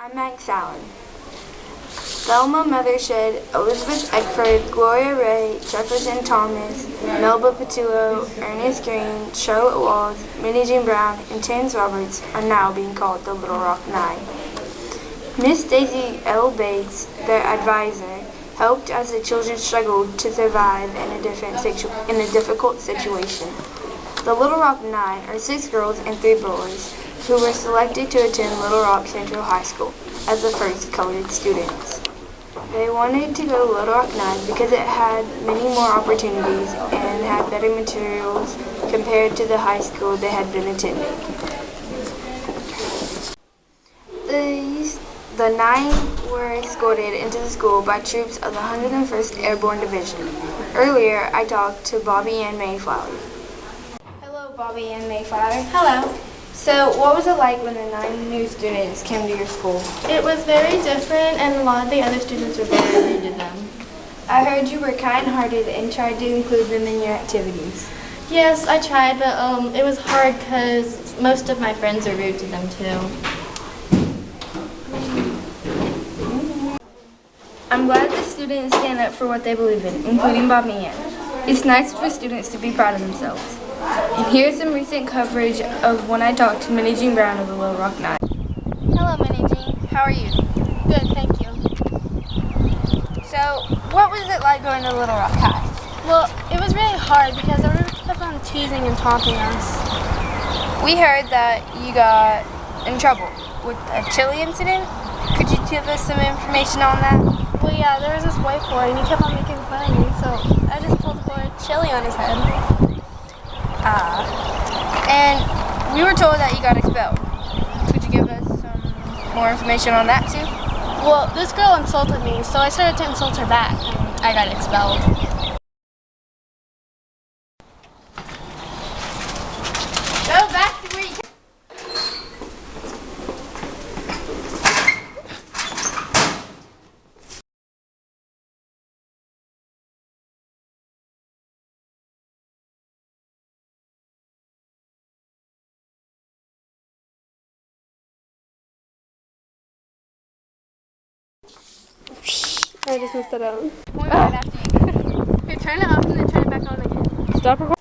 I'm Max Allen. Thelma Mothershed, Elizabeth Eckford, Gloria Ray, Jefferson Thomas, Melba Patullo, Ernest Green, Charlotte Walls, Minnie Jean Brown, and Terrence Roberts are now being called the Little Rock Nine. Miss Daisy L. Bates, their advisor, helped as the children struggled to survive in a difficult situation. The Little Rock Nine are 6 girls and 3 boys who were selected to attend Little Rock Central High School as the first colored students. They wanted to go to Little Rock 9 because it had many more opportunities and had better materials compared to the high school they had been attending. The 9 were escorted into the school by troops of the 101st Airborne Division. Earlier, I talked to Bobby Ann Mayflower. Hello, Bobby Ann Mayflower. Hello. So, what was it like when the 9 new students came to your school? It was very different, and a lot of the other students were very rude to them. I heard you were kind-hearted and tried to include them in your activities. Yes, I tried, but it was hard because most of my friends are rude to them too. I'm glad the students stand up for what they believe in, including Bobby Ann. It's nice for students to be proud of themselves. And here's some recent coverage of when I talked to Minnie Jean Brown of the Little Rock Nine. Hello, Minnie Jean. How are you? Good, thank you. So, what was it like going to Little Rock High? Well, it was really hard because everyone kept on teasing and taunting us. We heard that you got in trouble with a chili incident. Could you give us some information on that? Well, yeah, there was this white boy, and he kept on making fun of me, so I just told the boy chili on his head. And we were told that you got expelled. Could you give us some more information on that too? Well, this girl insulted me, so I started to insult her back, and I got expelled. Go back to where you I just messed that up. point right after you. Here, turn it off and then turn it back on again. Stop recording.